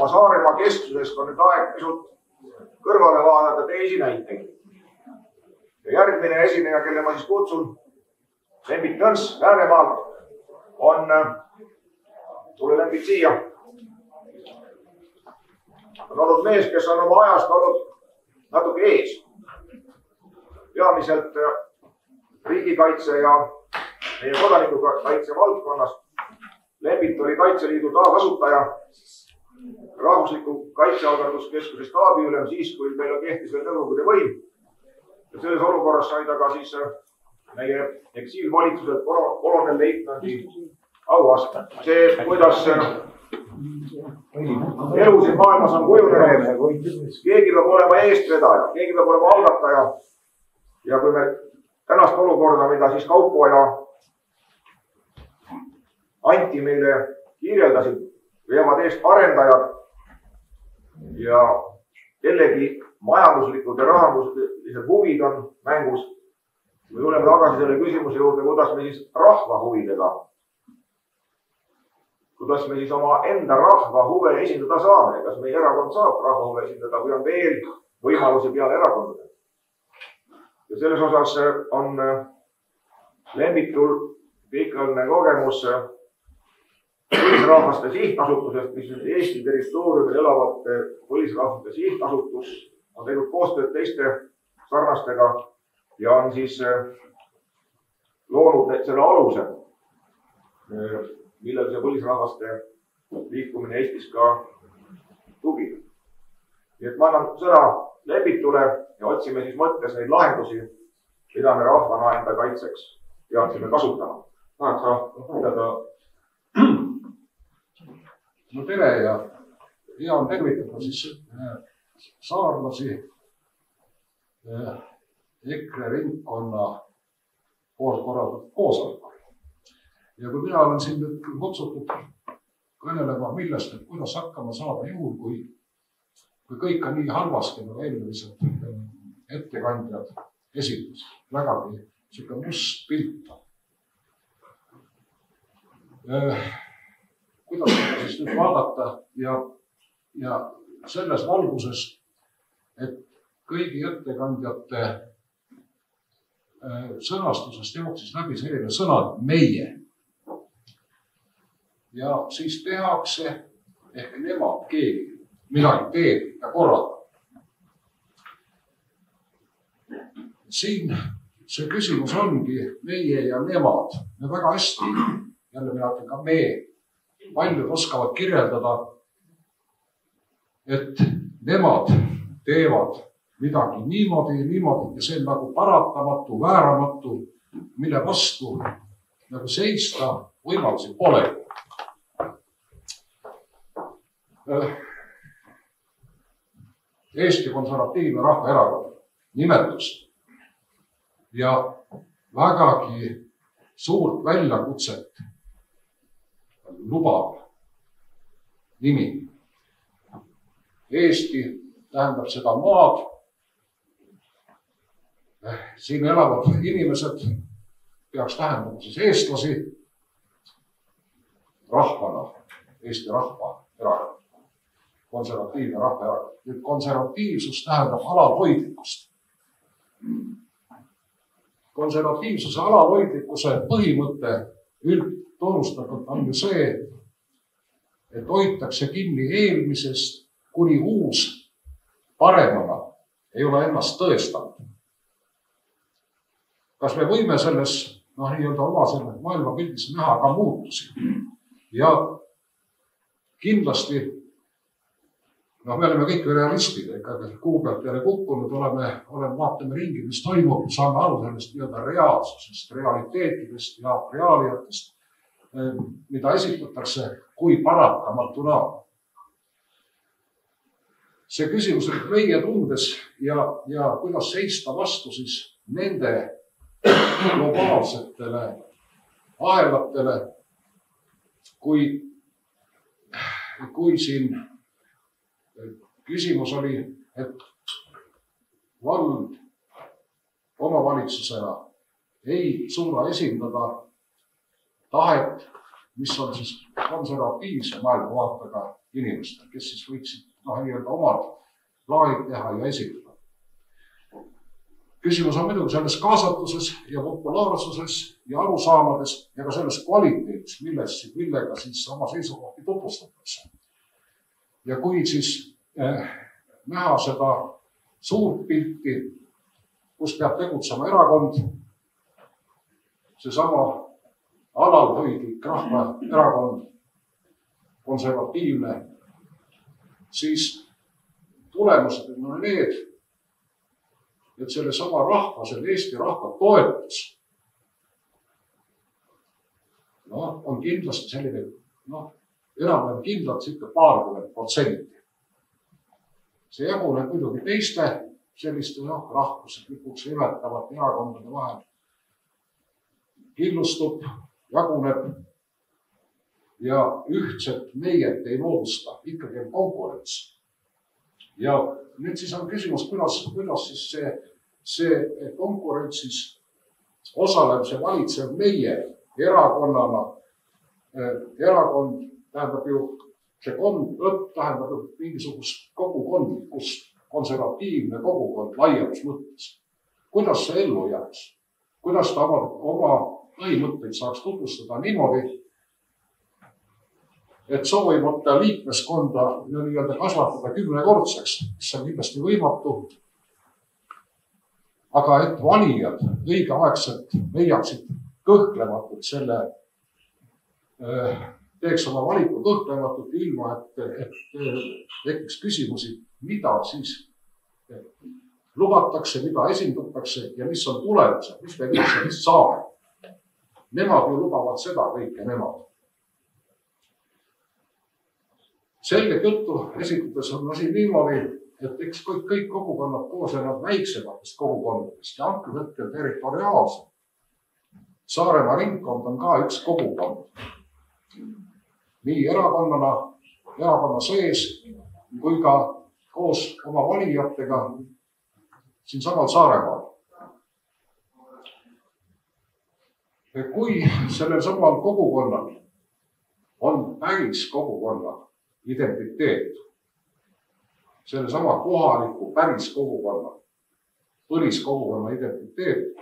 oma Saaremaa keskusest on nüüd aeg pisut kõrvale vaadata teisi näiteid. Ja järgmine esineja, kelle ma siis kutsun, Lembit Tõns Läänemaalt, on, tule Lembit siia, on olnud mees, kes on oma ajast olnud natuke ees. Peamiselt riigikaitse ja meie kodanikukaitse valdkonnas. Lembit oli Kaitseliidu taasasutaja, Rahvusliku Kaitsealgatuskeskuse staabiülem siis, kui meil kehtis veel Nõukogude võim. Ja selles olukorras sai ta ka siis meie eksiilvalitsuselt kolonelleitnandi auaste. See, kuidas elu siin maailmas on kujunenud, keegi peab olema eestvedaja, keegi peab olema algataja. Ja kui me tänast olukorda, mida siis Kaupo ja Anti meile kirjeldasid, veavad eest arendajad ja kellegi majanduslikud ja rahanduslised huvid on mängus. Me tuleme tagasi selle küsimuse juurde, kuidas me siis rahva huvidega, kuidas me siis oma enda rahva huve esindada saame, kas meie erakond saab rahva huve esindada või on veel võimalusi peale erakondade. Ja selles osas on Lembitul pikaajaline kogemus põlisrahvaste sihtasutusest, mis on Eesti territooriumil elavate põlisrahvaste sihtasutus, on teinud koostööd teiste sarnastega ja on siis loonud selle aluse, millel see põlisrahvaste liikumine Eestis ka tugineb. Nii et ma annan sõna Lembitule ja otsime siis mõttes neid lahendusi, mida me rahvana enda kaitseks peaksime kasutama. Tahad sa pidada? No tere ja hea on tervitada siis saarlasi EKRE ringkonna poolt korraldatud koosolekul. Ja kui mina olen siin nüüd kutsutud kõnelema millest, et kuidas hakkama saada juhul, kui kõik on nii halvasti, nagu eelmised ettekandjad esitas. Vägagi siuke must pilt. Kuidas siis nüüd vaadata ja selles valguses, et kõigi ettekandjate sõnastusest jooksis läbi selline sõna meie. Ja siis tehakse ehk nemad keegi midagi teeb ja korraldab. Siin see küsimus ongi meie ja nemad. Me väga hästi, jälle mina ütlen ka me, paljud oskavad kirjeldada, et nemad teevad midagi niimoodi ja see on nagu paratamatu, vääramatu, mille vastu nagu seista võimalusi pole. Eesti Konservatiivne Rahvaerakond nimetust ja vägagi suurt väljakutset lubav nimi. Eesti tähendab seda maad. Siin elavad inimesed peaks tähendama siis eestlasi rahvana, Eesti Rahvaerakond, Konservatiivne Rahvaerakond. Nüüd konservatiivsus tähendab alalhoidlikkust. Konservatiivsuse alalhoidlikkuse põhimõte üldtunnustatult on ju see, et hoitakse kinni eelmisest, kuni uus paremana ei ole ennast tõestanud. Kas me võime selles nii-öelda oma selle maailmapildis näha ka muutusi? Ja kindlasti, me oleme kõik realistid, kuu pealt jälle kukkunud, vaatame ringi, mis toimub, saame aru sellest nii-öelda reaalsusest, realiteetidest ja reaaliatest, mida esitatakse kui paratamatuna. See küsimus on meie tundes ja kuidas seista vastu siis nende globaalsetele ahelatele, kui siin küsimus oli, et vald omavalitsusena ei suuda esindada tahet mis on siis konservatiivse maailmavaatega inimestel, kes siis võiksid nii-öelda omad plaanid teha ja esitada. Küsimus on muidugi selles kaasatuses ja populaarsuses ja arusaamades ja ka selles kvaliteedis, millega siis oma seisukohti tutvustatakse. Ja kui siis näha seda suurt pilti, kus peab tegutsema erakond, seesama alalhoidlik rahvaerakond, konservatiivne, siis tulemused on need, et selle Eesti rahva toetus on kindlasti selline, enam-vähem kindlalt ikka 20%. See jaguneb muidugi teiste selliste rahvuslikuks nimetavate erakondade vahel. Killustub, jaguneb ja ühtset meiet ei moodusta, ikkagi on konkurents. Ja nüüd siis on küsimus, kuidas siis see konkurentsis osaleb see valitsev meie erakonnana. Erakond tähendab ju, see tähendab ju mingisugust kogukondlikust konservatiivne kogukond laiemas mõttes. Kuidas see ellu jääks? Kuidas ta oma põhimõtteid saaks tutvustada niimoodi, et soovimata liikmeskonda nii-öelda kasvatada 10-kordseks, mis on kindlasti võimatu. Aga et valijad õigeaegselt leiaksid kõhklematult teeks oma valiku kõhklematult ilma, et tekiks küsimusi, mida siis lubatakse, mida esindatakse ja mis on tulemused, mis me üldse saame. Nemad ju lubavad seda kõike nemad. Selget juttu esitades on asi niimoodi, et eks kõik kogukonnad koosnevad väiksematest kogukondadest ja antud hetkel territoriaalselt. Saaremaa ringkond on ka üks kogukond. Nii erakonna sees kui ka koos oma valijatega siin samal Saaremaal. Kui sellel samal kogukonnal on päris kogukonna identiteet, selle sama kohaliku päris kogukonna, põliskogukonna identiteet,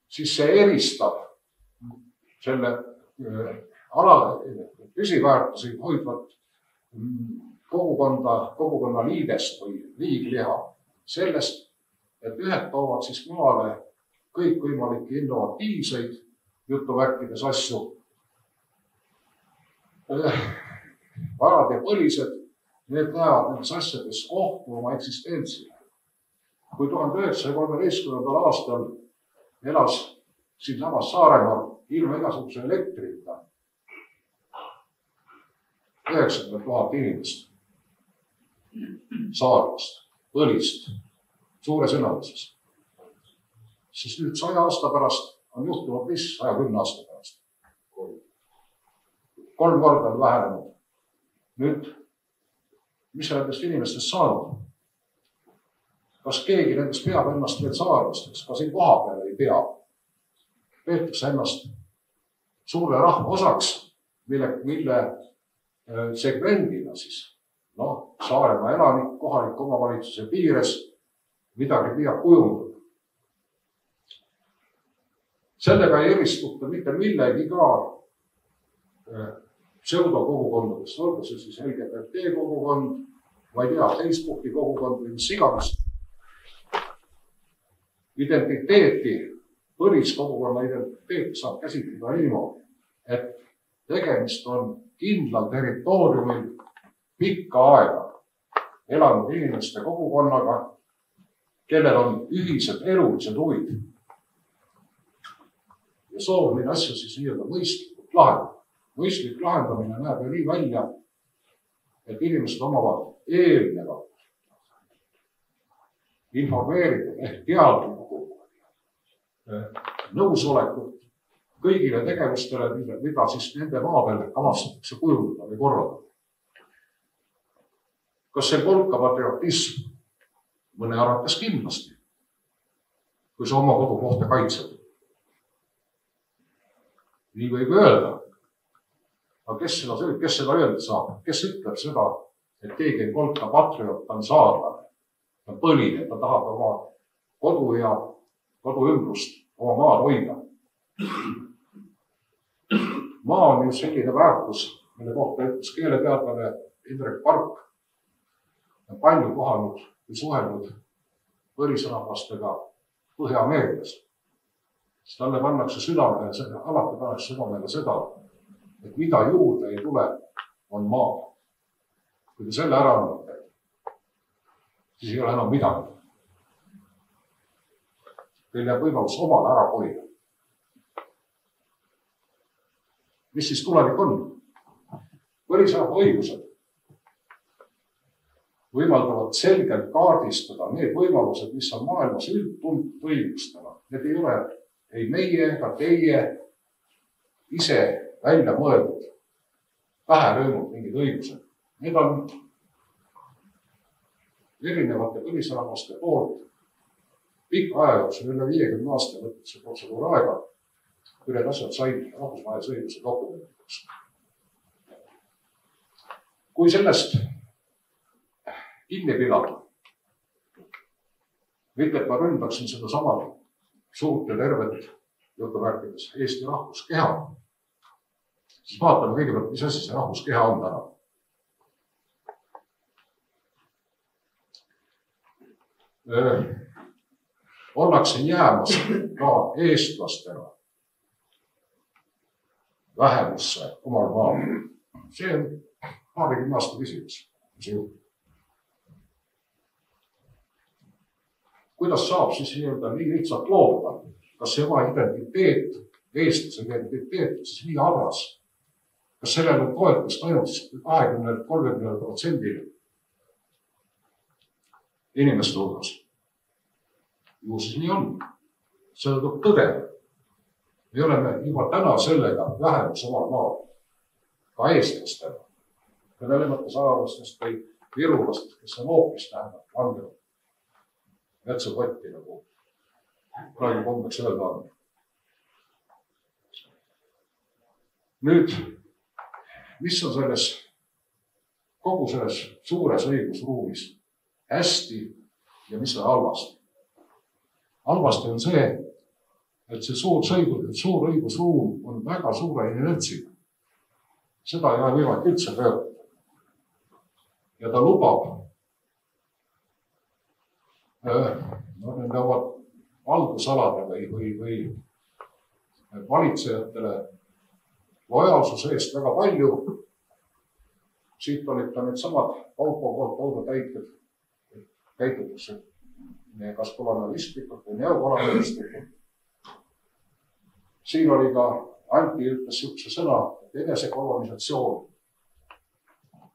siis see eristab selle püsiväärtusi hoidvat kogukonna liidest või liigliha sellest, et ühed toovad siis maale kõikvõimalikke innovatiivseid jutuvärkides asju. Varad ja põlised, need näevad nendes asjades ohtu oma eksistentsile. Kui 1913. aastal elas siin samas Saaremaal ilma igasuguse elektrita 90 000 inimest Saarest, Põlist, suures enamuses. Siis nüüd 100 aasta pärast on juhtunud 110 aasta pärast. 3 korda on vähenenud. Nüüd, mis on nendest inimestest saanud? Kas keegi nendest peab ennast veel saarlasteks? Kas siin koha peal ei pea? Peetakse ennast suure rahva osaks, mille segmendina siis, Saaremaa elanik kohaliku omavalitsuse piires midagi püüab kujundada. Sellega ei eristuta mitte millegi ka pseudokogukondadest, olgu see siis LGBT kogukond, ma ei tea, Facebooki kogukond või mis iganes. Identiteeti, põliskogukonna identiteeti saab käsitleda niimoodi, et tegemist on kindlal territooriumil pikka aega elanud inimeste kogukonnaga, kellel on ühised elulised huvid. Ja soov neid asju siis nii-öelda mõistlikult lahendada. Mõistlik lahendamine näeb ju nii välja, et inimesed omavad eelnevalt informeeritud ehk teadlikku nõusolekut kõigile tegevustele, mida siis nende maa peal kavatsetakse kujundada või korraldada. Kas see kolka patriotism? Mõne arvates kindlasti, kui sa oma kodukohta kaitsed. nii võib öelda. aga kes seda öelda saab? Kes ütleb seda, et keegi on Kolka patrioot, ta on saarlane, ta on põline, ta tahab oma kodu ja kodu ümbrust, oma maad hoida. Maa on ju selline väärtus, mille kohta ütles keeleteadlane Indrek Park. On palju kohanud ja suhelnud põlisrahvastega Põhja-Ameerikas. Siis talle pannakse alati pannakse südamele seda, et mida juurde ei tule, on maa. Kui te selle ära annate, siis ei ole enam midagi. Teil jääb võimalus omal ära hoida. Mis siis tulevik on? Põlisrahva õigused võimaldavad selgelt kaardistada need võimalused, mis on maailmas üldtuntud õigustena. Need ei ole ei meie ega teie ise välja mõeldud, pähe löönud mingid õigused. Need on erinevate põlisrahvaste poolt pikka aja jooksul, üle 50 aasta võttes see protseduur aega, kui need asjad said rahvusvahelise õiguse dokumentiks. Kui sellest kinni pidada, mitte et ma ründaksin seda sama suurt ja tervet jutumärkides Eesti rahvuskeha, siis vaatame kõigepealt, mis asi see rahvuskeha on täna. Ollakse jäämas ka eestlastena vähemusse omal maal. See on paarikümne aasta küsimus. Kuidas saab siis nii lihtsalt loobuda? Kas see oma identiteet, eestlase identiteet, siis nii habras? Kas sellel on toetust ainult 20–30% inimeste hulgas? Ju siis nii on. Seda tuleb tõdeda. Me oleme juba täna sellega vähemus omal maal, ka eestlastena. Kõnelemata saarlastest või virulastest, kes on hoopis tähendab langenud metsukotti, nagu praegu kombeks öelda on. Nüüd, mis on kogu selles suures õigusruumis hästi ja mis on halvasti? Halvasti on see, et see suur õigusruum on väga suure inertsiga. Seda ei ole võimalik üldse pöörata. Ja ta lubab nende oma valdusalade või valitsejatele lojaalsuse eest väga palju. Siit olid ka need samad Kaupo poolt toodud näited, käitutakse kas kolonialistlikult või neokolonialistlikult. Siin oli ka Anti ütles sihukese sõna, et enesekolonisatsioon.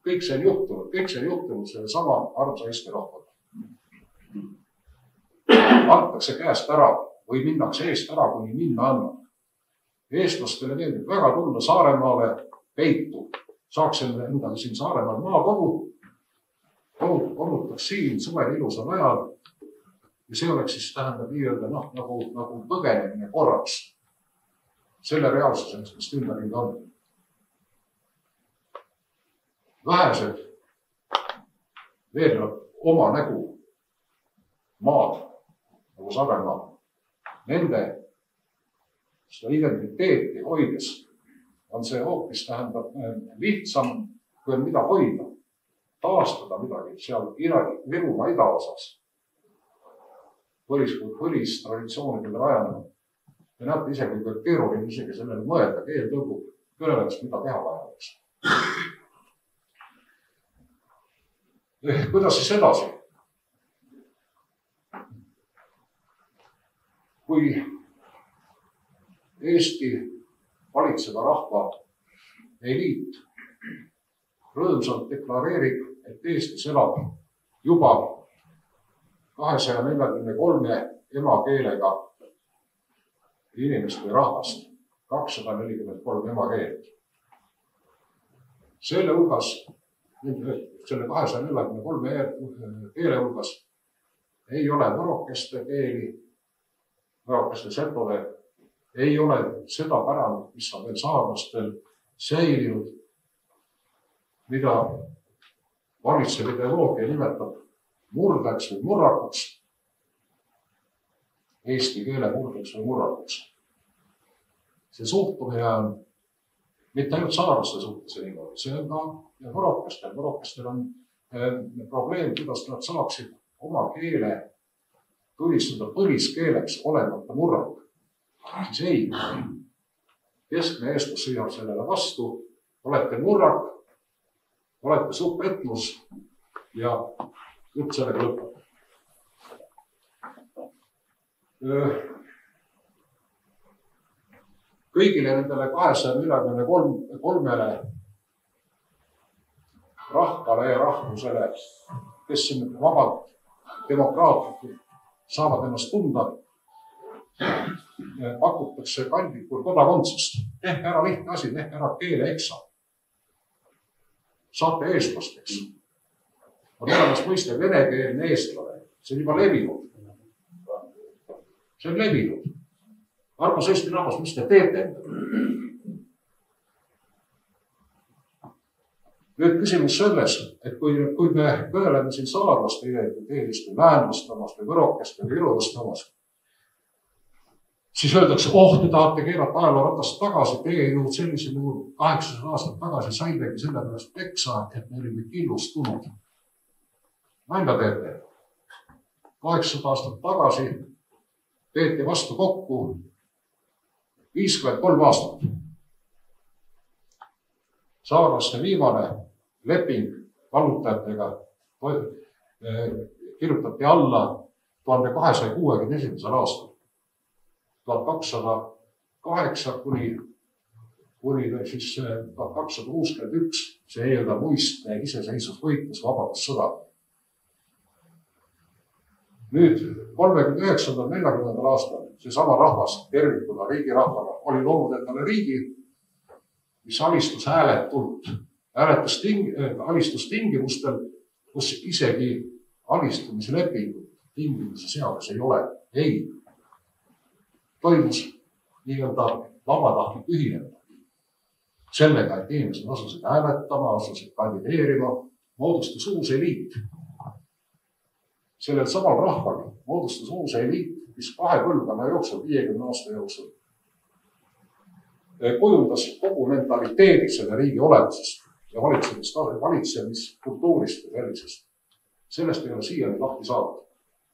Kõik see on juhtunud selle sama armsa Eesti rahvaga. Antakse käest ära või minnakse eest ära, kuni minna annab. Eestlastele meeldib väga tulla Saaremaale peitu. Saaks endale siin Saaremaal maakodu, kodutaks siin suvel ilusal ajal. Ja see oleks siis tähendab nii-öelda nagu põgenemine korraks selle reaalsuseks, mis ümberringi on. Vähesed veelvad oma nägu maad, nagu Saaremaal. Nende seda identiteeti hoides on see hoopis tähendab lihtsam, kui on mida hoida, taastada midagi seal Virumaa idaosas. Põlistraditsioonidele rajanema. Ja näete isegi, kui keeruline isegi sellele mõelda, keel tõugub kõnelemist, mida teha vajadaks. Kuidas siis edasi? Kui Eesti valitseva rahva eliit rõõmsalt deklareerib, et Eestis elab juba 243 emakeelega inimest või rahvast, 243 emakeelt. Selle hulgas, selle 243 keele hulgas ei ole marokeste keeli, marokeste setode ei ole seda pärandit, mis on veel saarlastel säilinud, mida valitsev ideoloogia nimetab murdeks või murrakuks, eesti keele murdeks või murrakuks. See suhtumine on mitte ainult saarlaste suhtes niimoodi, see on ka võrokestel. Võrokestel on probleem, kuidas nad saaksid oma keele tunnistada põliskeeleks olemata murrak. Siis ei. Keskne eestlus sõjab sellele vastu. Olete murrak, olete subetnus ja jutt sellega lõpeb. Kõigile nendele 243 rahvale ja rahvusele, kes siin vabalt demokraatlikult saavad ennast tunda, pakutakse kandlikul kodakondsust. Tehke ära lihtne asi, tehke ära keeleeksam. Saate eestlasteks. On olemas mõiste venekeelne eestlane. See on juba levinud. See on levinud. Armas Eesti rahvas, mis te teete? Nüüd küsimus selles, et kui me kõneleme siin saarlaste identiteedist või väänlastamast või võrokest või irudastamast, siis öeldakse, te tahate keerata ajalooratast tagasi, teie ju sellisel juhul 800 aastat tagasi saidegi sellepärast peksa, et me olime killustunud. Nalja teete. 800 aastat tagasi peeti vastu kokku 53 aastat. Saarlaste viimane leping vallutajatega kirjutati alla 1261. aastal. 1208 kuni 1261 see eelda muistne iseseisvusvõitlus, vabadussõda. Nüüd 39.–40. aastal seesama rahvas tervikuna riigirahvana oli loonud endale riigi, mis alistus hääletult, alistustingimustel, kus isegi alistumislepingu tingimuse seadus ei ole. Ei. Toimus nii-öelda vabatahtlik ühinemine. Sellega, et inimesed asusid hääletama, asusid kandideerima, moodustus uus eliit. Sellel samal rahval moodustus uus eliit, mis 2 põlvkonna jooksul, 50 aasta jooksul kujundas kogu mentaliteedi selle riigi olemusest ja valitsemiskultuurist ja sellisest. Sellest ei ole siiani lahti saadud.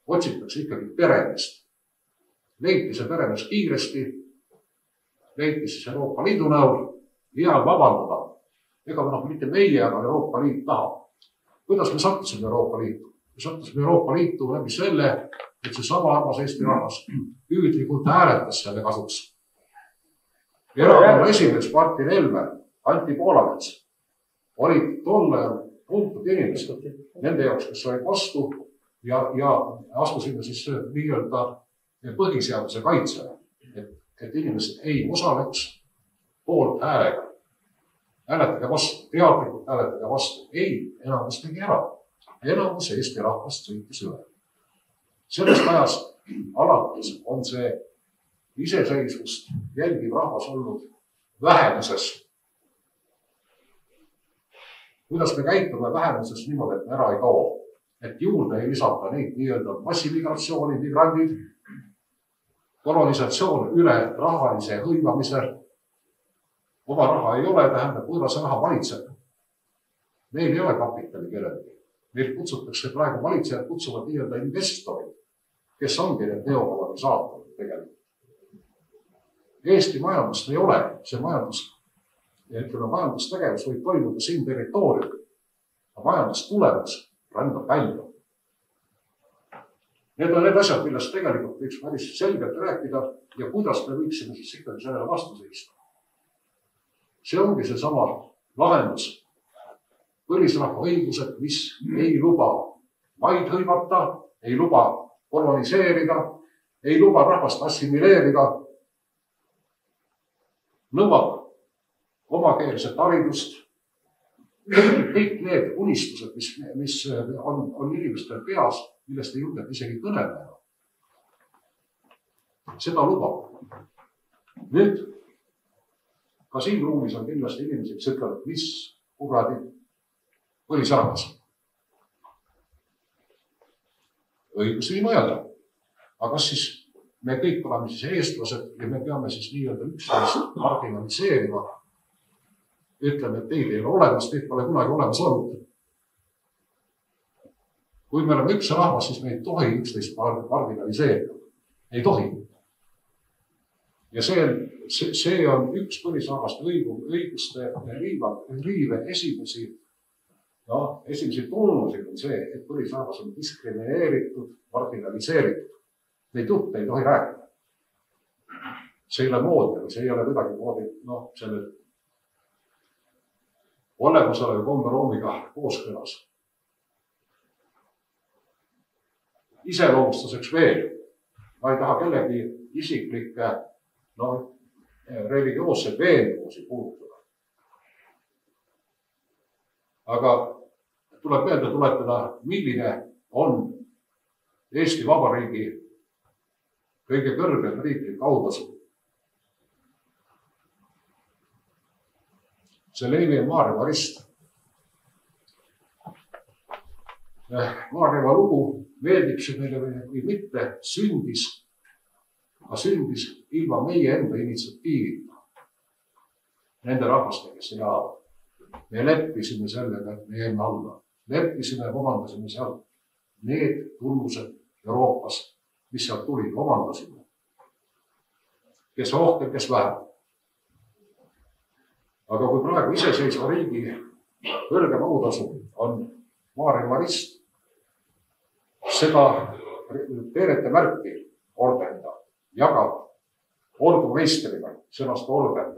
Otsitakse ikkagi peremeest. Leiti see peremees kiiresti, leiti siis Euroopa Liidu näol, hea vabandada. Ega mitte meie, aga Euroopa Liit tahab. Kuidas me sattusime Euroopa Liitu? Me sattusime Euroopa Liitu läbi selle, et see sama armas Eesti rahvas hüüdlikult hääletas selle kasuks. Erakonna esimees Martin Helme, Anti Poolamets olid tolle tuntud inimesed nende jaoks, kes olid vastu ja astusime siis nii-öelda põhiseaduse kaitsele, et inimesed ei osaleks poolt häälega. Hääletage vastu, teadlikult hääletage vastu. Ei, enamus tegi ära. Enamus Eesti rahvast sõitis üle. Sellest ajast alates on see iseseisvust jälgiv rahvas olnud vähemuses. Kuidas me käitume vähemuses niimoodi, et me ära ei kao, et juurde ei lisata neid nii-öelda massimigratsiooni, migrandid, kolonisatsioon üle rahalise hõivamise. Oma raha ei ole, tähendab võõras raha valitseb. Meil ei ole kapitali kellelegi. Meil kutsutakse praegu valitsejad, kutsuvad nii-öelda investorid, kes ongi need neokolonisaatorid tegelikult. Eesti majandust ei ole, see majandustegevus võib toimuda siin territooriumil, aga majandustulemus rändab välja. Need on need asjad, millest tegelikult võiks päris selgelt rääkida ja kuidas me võiksime siis ikkagi sellele vastu seista. See ongi see sama lahendus. Põlisrahva õigused, mis ei luba maid hõivata, ei luba koloniseerida, ei luba rahvast assimileerida, nõuab omakeelset haridust. Kõik need unistused, mis on inimestel peas, millest ei julgeta isegi kõneleda. Seda lubab. nüüd ka siin ruumis on kindlasti inimesi, kes ütlevad, mis kuradi põlisrahvas. Õigus nii mõelda. Aga kas siis me kõik oleme siis eestlased ja me peame siis nii-öelda üksteist marginaliseerima. Ütleme, et teid ei ole olemas, teid pole kunagi olemas olnud. Kui me oleme üks rahvas, siis me ei tohi üksteist marginaliseerida. Ei tohi. Ja see on üks põlisrahvaste õiguste riive esimesi tunnuseid on see, et põlisrahvas on diskrimineeritud, marginaliseeritud. Neid jutte ei tohi rääkida. See ei ole moodi, see ei ole kuidagi moodi, selle olemusele komberoomiga kooskõlas. Iseloomustuseks veel, ma ei taha kellegi isiklikke religioosseid veendumusi puudutada. Aga tuleb meelde tuletada, milline on Eesti Vabariigi kõige kõrgem riiklik autasu. See Leevi on Maarjamaa rist. Maarjamaa lugu, meeldib see meile või mitte, sündis ilma meie enda initsiatiivita. Nende rahvaste, kes ei elavad. Me leppisime sellega, et me jäime alla. Leppisime, omandasime sealt need tunnused Euroopas, mis sealt tulid, omandasime. Kes rohkem, kes vähem. Aga kui praegu iseseisva riigi kõrgem autasu on Maarjamaa rist, seda teenete märki ordenida jagab ordumeistriga, sõnast orden.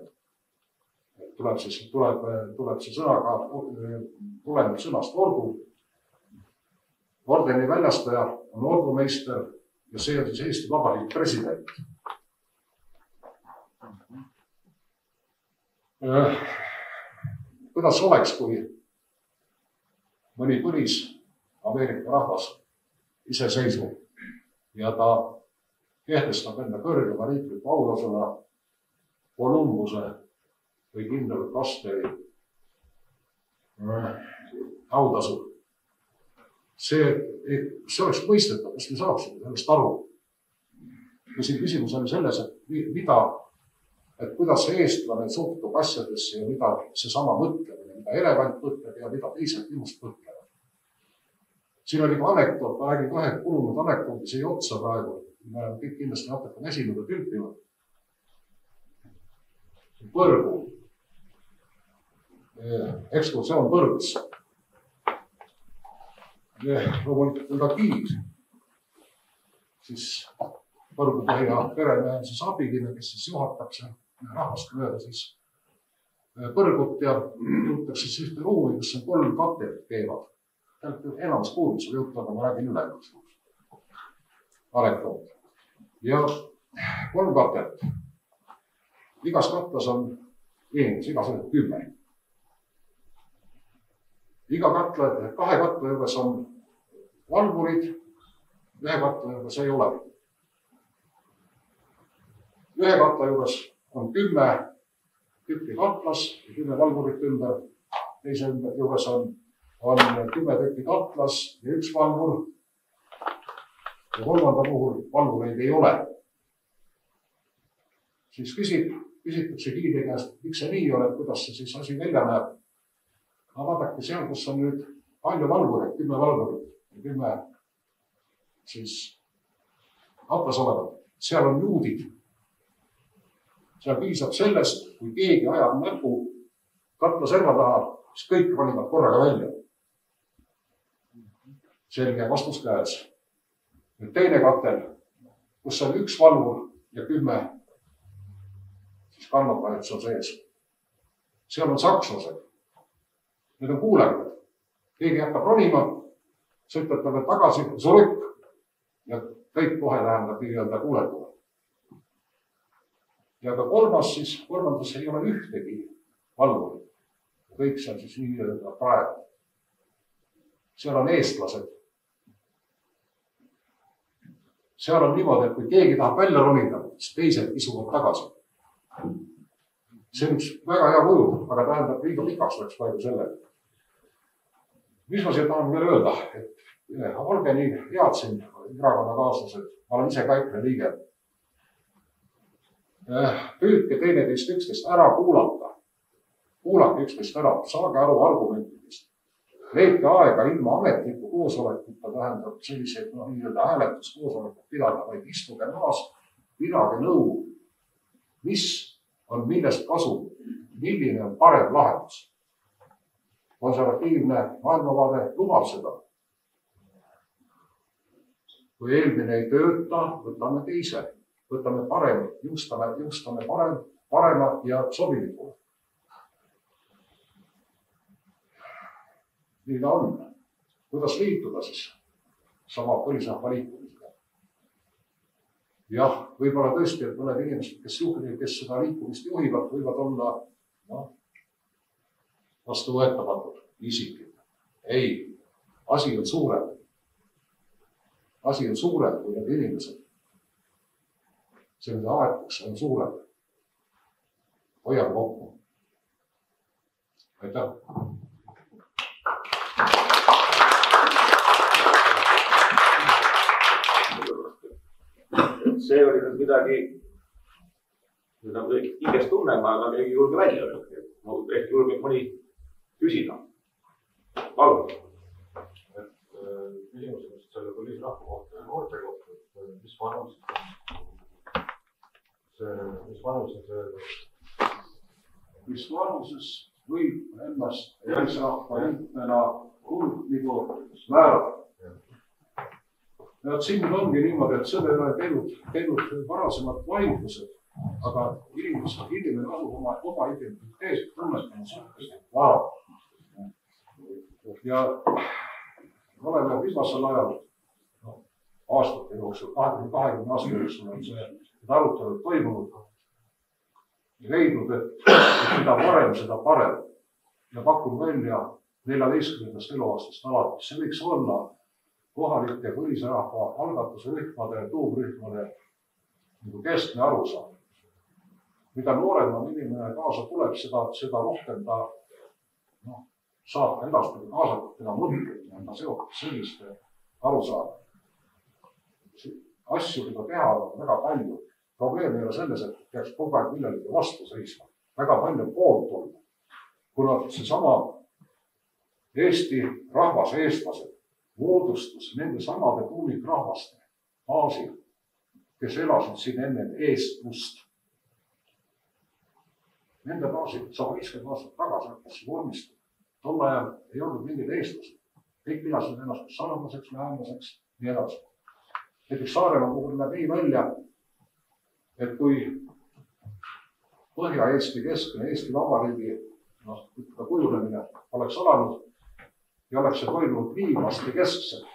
Tuleb see sõnaga, tuleneb sõnast ordu. Ordeni väljastaja on ordumeister ja see on siis Eesti Vabariigi president. Kuidas oleks, kui mõni põlis Ameerika rahvas iseseisvub ja ta kehtestab enda kõrgema riikliku autasuna Columbuse või kindral Kasteri autasu. See oleks mõistetav, kas me saaksime sellest aru. Ja siin küsimus oli selles, et kuidas see eestlane suhtub asjadesse ja mida seesama mõtlemine, mida elevant mõtleb ja mida teised minust mõtlevad. Siin oli ka anekdoot, ma räägin kahe kulunud anekdooti, see ei otsa praegu. Me oleme kõik kindlasti natuke esinud ja pilpinud. Põrgu. Ekskursioon Põrgus. Loomulikult on ka giid. Siis Põrgupõhja peremehe siis abiline, kes siis juhatab see rahvast mööda siis Põrgut ja jõutakse siis ühte ruumi, kus on 3 katelit keevad. Enamus kuulud sul juttu, aga ma räägin üle. Anekdoot. Ja 3 katelit. Igas katlas on inimesi, igas on 10. Kahe katla juures on valvurid, 1 katla juures ei ole. 1 katla juures on 10 tükki katlas ja 10 valvurit ümber. Teise juures on 10 tükki katlas ja 1 valvur. Ja 3. puhul valvureid ei ole. Siis küsitakse giidi käest, miks see nii on, et kuidas see siis asi välja näeb. Vaadake seal, kus on nüüd palju valvureid, 10 valvurit ja 10 siis katlas olevad. Seal on juudid. Seal piisab sellest, kui keegi ajab näpu katla serva taha, siis kõik valivad korraga välja. Selge vastus käes. Nüüd teine katel, kus on 1 valvur ja 10 siis kannatajad seal sees. Seal on sakslased. Need on kuulekad. Keegi hakkab ronima, sõitab talle tagasi, suruk ja kõik kohe tähendab nii-öelda kuulekule. Ja ka kolmandas ei ole ühtegi valvurit. Kõik see on siis nii-öelda praegu. Seal on eestlased. Seal on niimoodi, et kui keegi tahab välja ronida, siis teised isuvad tagasi. see on üks väga hea kuju, aga tähendab, liiga pikaks läks praegu sellega. Mis ma siia tahan veel öelda, et olge nii head siin erakonnakaaslased, ma olen ise ka EKRE liige. Püüdke teineteist üksteist ära kuulata. Kuulake üksteist ära, saage aru argumentidest. Leidke aega ilma ametliku koosolekuta, tähendab selliseid nii-öelda hääletuskoosolekut pidada, vaid istuge maas, pidage nõu, mis on millest kasu, milline on parem lahendus. Konservatiivne maailmavaade lubab seda. Kui eelmine ei tööta, võtame teise, võtame parem, jõustame parema ja sobilikule. Nii ta on. Kuidas liituda siis sama põlisrahva liikumisega? Jah, võib-olla tõesti, et mõned inimesed, kes seda liikumist juhivad, võivad olla vastuvõetamatud isikid. Ei, asi on suurem. Asi on suurem kui need inimesed. See, mida aetakse, on suurem. Hoiame kokku. Aitäh! See oli nüüd midagi, mida ma hingest tunnen, aga keegi julge välja öelda. Ehk julge mõni küsida. Palun. Küsimus on selle põlisrahva kohta ja noorte kohta, et mis vanuses võib ennast põlisrahva liikmena kuulutligu määrata. Siin ongi niimoodi, et selle ei ole teinud varasemad vaidlused, aga inimene asub oma identiteet tunnetamisest vara. Ja oleme viimasel ajal aastate jooksul, 20 aasta jooksul on see arutelud toimunud ja leidnud, et mida varem, seda parem. Ja pakun välja 14. eluaastast alates. See võiks olla kohalike põlisrahva algatuse rühmade, tuumrühmade keskne arusaam. Mida noorema inimene kaasa tuleb, seda rohkem ta saab edaspidi kaasatud, teda mõtteid, ta seotud selliste arusaam. Asju, mida teha on väga palju. Probleem ei ole selles, et peaks kogu aeg millelegi vastu seisma. Väga palju poolt olla. Kuna seesama Eesti rahvas, eestlased, moodustus nende samade tuumikrahvaste baasil, kes elasid siin enne eestlust. Nende baasil 150 aastat tagasi hakkas vormistada. Tol ajal ei olnud mingid eestlased. Kõik pidasid ennast saarlaseks, lähemaseks, nii edasi. Näiteks Saaremaa puhul näeb nii välja, et kui Põhja-Eesti keskne Eesti Vabariigi kujunemine oleks alanud, ja oleks see toimunud liivlaste keskselt.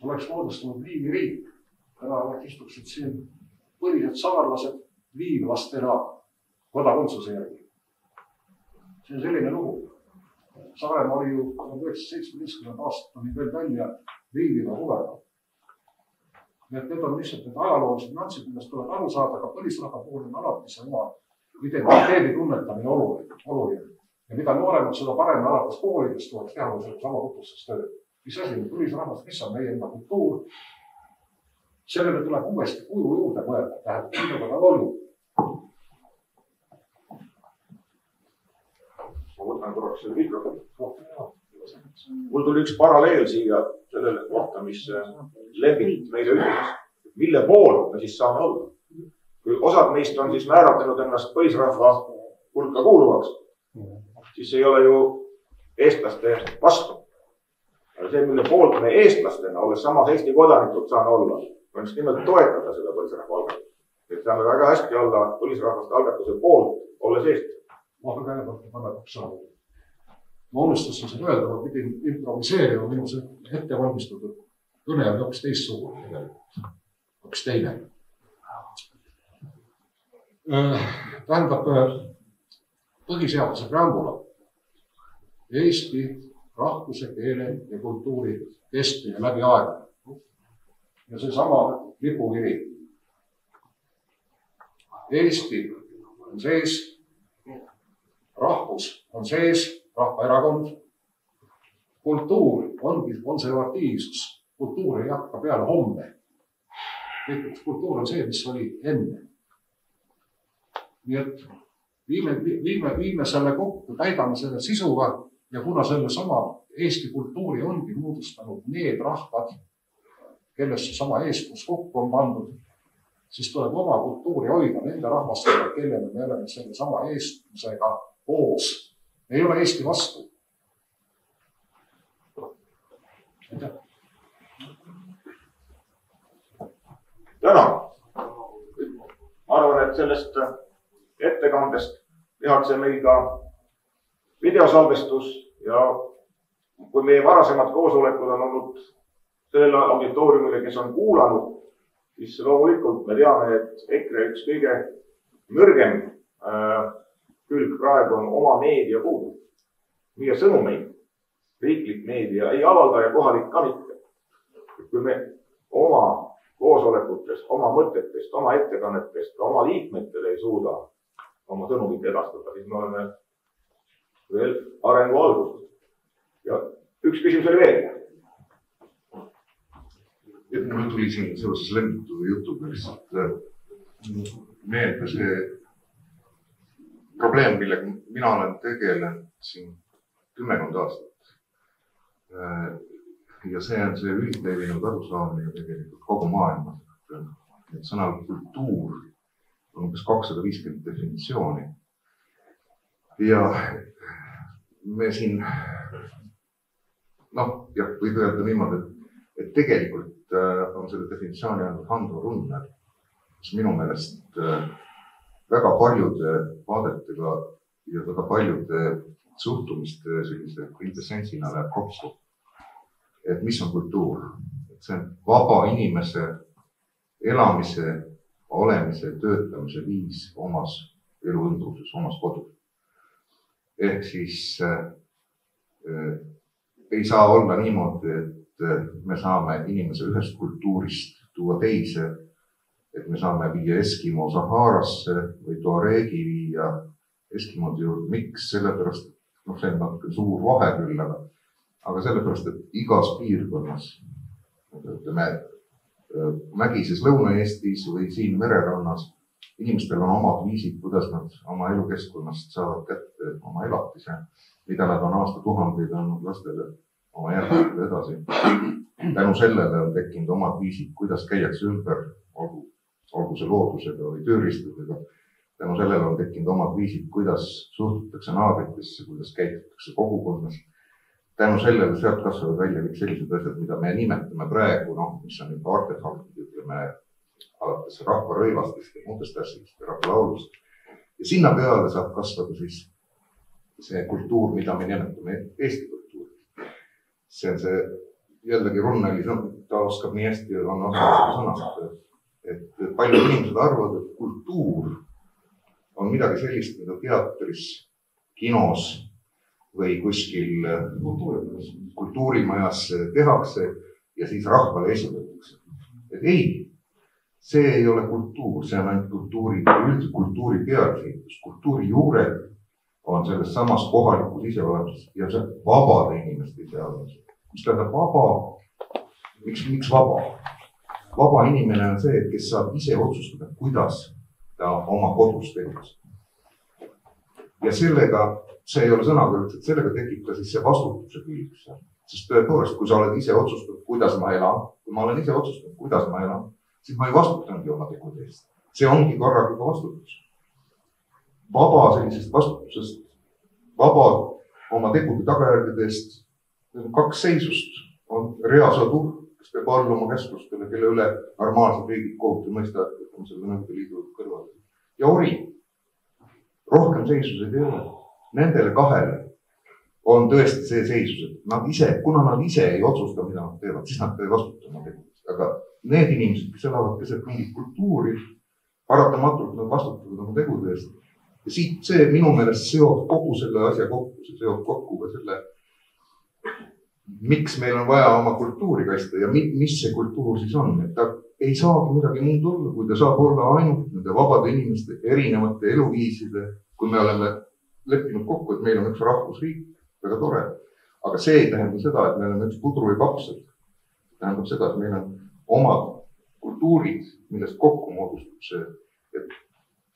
Oleks moodustunud liiviriik. Täna istuksid siin põlised saarlased liivlastena kodakondsuse järgi. See on selline lugu. Saaremaa oli ju 1917. aastat oli veel välja liiviga huvega. Need on lihtsalt need ajaloolised nüansid, millest tuleb aru saada, aga põlisrahva puhul on alati see oma identiteedi tunnetamine oluline. Ja mida nooremad seda parem alates koolidest tuleks teha selle sama tutvustustööd. Mis asi on põlisrahvast, mis on meie enda kultuur? Sellele tuleb uuesti kuju juurde mõelda, tähendab, millega nad olnud. Ma võtan korraks selle mikrofoni. Mul tuli üks paralleel siia sellele kohta, mis Lembit meile ütles. Mille pool me siis saame olla? Kui osad meist on siis määratlenud ennast põlisrahva hulka kuuluvaks, siis ei ole ju eestlaste vastu. Aga see, mille poolt me eestlastena, olles samas Eesti kodanikud saame olla, on just nimelt toetada seda põlisrahva algatust. Et saame väga hästi olla põlisrahvaste algatuse poolt, olles Eesti. Ma unustasin seda öelda, ma pidin improviseerima, minu see ettevalmistatud kõne on hoopis teistsugune tegelikult. Hoopis teine. Tähendab, põhiseaduse preambula Eesti rahvuse, keele ja kultuuri kestmine läbi aega. Ja see sama lipukiri. Eesti on sees, rahvus on sees, Rahvaerakond. Kultuur ongi konservatiivsus. Kultuur ei hakka peale homme. Kultuur on see, mis oli enne. Nii et viime selle kokku, täidame selle sisuga ja kuna selle sama Eesti kultuuri ongi moodustanud need rahvad, kellest sama eestlus kokku on pandud, siis tuleb oma kultuuri hoida nende rahvastega, kellele me oleme selle sama eestlusega koos. Ei ole Eesti vastu. Tänan. Ma arvan, et sellest ettekandest tehakse meil ka videosalvestus ja kui meie varasemad koosolekud on olnud sellele auditooriumile, kes on kuulanud, siis loomulikult me teame, et EKRE üks kõige nõrgem külg praegu on oma meedia puudu. Meie sõnumeid riiklik meedia ei avalda ja kohalik ka mitte. Kui me oma koosolekutest, oma mõtetest, oma ettekannetest, oma liikmetele ei suuda oma sõnumit edastada, siis me oleme veel arengu alguses. Ja üks küsimus oli veel. Mul tuli siin seoses lennutu jutuga lihtsalt meelde see probleem, millega mina olen tegelenud siin 10 aastat. Ja see on see üldlevinud arusaamine tegelikult kogu maailmas. Et sõnal kultuur on umbes 250 definitsiooni. Ja me siin, võib öelda niimoodi, et tegelikult on selle definitsiooni andnud Hando Runnel, mis minu meelest väga paljude vaadetega ja väga paljude suhtumiste sellise kvintessentsina läheb kokku. Et mis on kultuur? Et see on vaba inimese elamise, olemise, töötamise viis omas eluõndruses, omas kodus. Ehk siis ei saa olla niimoodi, et me saame inimese ühest kultuurist tuua teise, et me saame viia Eskimo Saharasse või Tuaregi viia Eskimode juurde. Miks? Sellepärast, see on natuke suur vahe küll, aga sellepärast, et igas piirkonnas, ütleme, Mägises Lõuna-Eestis või siin mererannas, inimestel on omad viisid, kuidas nad oma elukeskkonnast saavad kätte oma elatise, mida nad on aastatuhandeid andnud lastele oma järgmine edasi. Tänu sellele on tekkinud omad viisid, kuidas käiakse ümber, olgu see loodusega või tööriistudega. Tänu sellele on tekkinud omad viisid, kuidas suhtutakse naabritesse, kuidas käitutakse kogukonnas. Tänu sellele sealt kasvavad välja kõik sellised asjad, mida me nimetame praegu, mis on juba artefaktid, ütleme, alates rahvarõivastest ja muudest asjadest ja rahvalaulust. Ja sinna peale saab kasvada siis see kultuur, mida me nimetame Eesti kultuur. See on see jällegi Runneli sõnum, ta oskab nii hästi ja on sõnastada, et paljud inimesed arvavad, et kultuur on midagi sellist, mida teatris, kinos või kuskil kultuurimajas tehakse ja siis rahvale esitatakse. Et ei, see ei ole kultuur, see on ainult kultuuri pealsehitus. Kultuuri juured on selles samas kohalikus iseolemises ja see vabade inimeste iseolemises. Mis tähendab vaba? Miks vaba? Vaba inimene on see, kes saab ise otsustada, kuidas ta oma kodus tegutseb. Ja sellega, see ei ole sõnaga, et sellega tekib ka siis see vastutuse külg. Sest tõepoolest, kui sa oled ise otsustanud, kuidas ma elan, kui ma olen ise otsustanud, kuidas ma elan, siis ma ei vastutangi oma tegude eest. See ongi korraga ka vastutus. Vaba sellisest vastutusest, vaba oma tegude tagajärgedest, kaks seisust on reasõdur, kes peab alluma käsklustele, kelle üle normaalsed riigid kohtu mõistavad, et on selle Nõukogude Liidu kõrval. Ja ori. Rohkem seisuseid ei ole. Nendele kahele on tõesti see seisus, et kuna nad ise ei otsusta, mida nad teevad, siis nad ei vastuta oma tegudest. Aga need inimesed, kes elavad keset mingit kultuuri, paratamatult nad vastutavad oma tegude eest. Ja siit see minu meelest seob kogu selle asja kokku, see seob kokku ka selle, miks meil on vaja oma kultuuri kaitsta ja mis see kultuur siis on. Et ei saagi midagi muud olla, kui ta saab olla ainult nende vabade inimeste erinevate eluviiside, kui me oleme leppinud kokku, et meil on üks rahvusriik, väga tore. Aga see ei tähenda seda, et me oleme üks pudru või kapsel. Tähendab seda, et meil on omad kultuurid, millest kokku moodustub see. Et,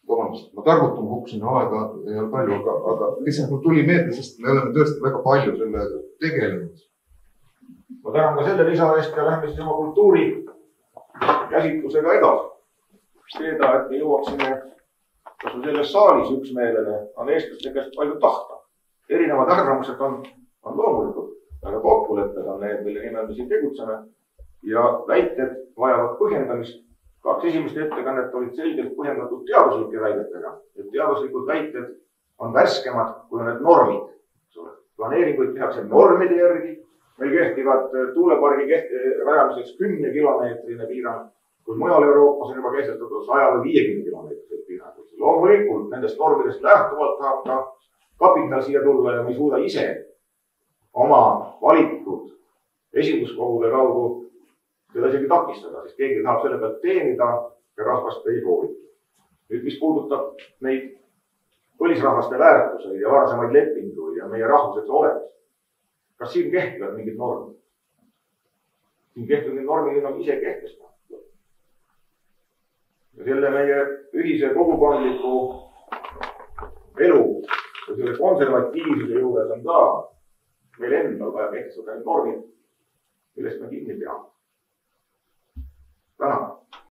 vabandust, ma targutan, kukkusin aega ei ole palju, aga lihtsalt mul tuli meelde, sest me oleme tõesti väga palju selle tegelenud. Ma tänan ka selle lisa eest ja lähme siis oma kultuuri käsitlusega edasi. Seda, et me jõuaksime kas või selles saalis üksmeelele, on eestlaste käest palju tahta. Erinevad arvamused on loomulikult, aga kokkulepped on need, mille nimel me siin tegutseme. Ja väited vajavad põhjendamist. 2 esimest ettekannet olid selgelt põhjendatud teaduslike väidetega. Et teaduslikud väited on värskemad, kui on need normid. Planeeringuid tehakse normide järgi. Meil kehtivad tuulepargi rajamiseks 10-kilomeetrine piirang, kui mujal Euroopas on juba kehtestatud 100 või 50 kilomeetrit piirangud. Loomulikult nendest normidest lähtuvalt tahab ka kapital siia tulla ja me ei suuda ise oma valitud esinduskogude kaudu seda isegi takistada, sest keegi tahab selle pealt teenida ja rahvast ei hoolita. Nüüd, mis puudutab neid põlisrahvaste väärtuseid ja varasemaid lepinguid ja meie rahvuseks olemist, kas siin kehtivad mingid normid? Siin kehtivad need normid on ise kehtestatud. Ja selle meie ühise kogukondliku elu ja selle konservatiivsuse juures on ka meil endal vaja kehtestada need normid, millest me kinni peame.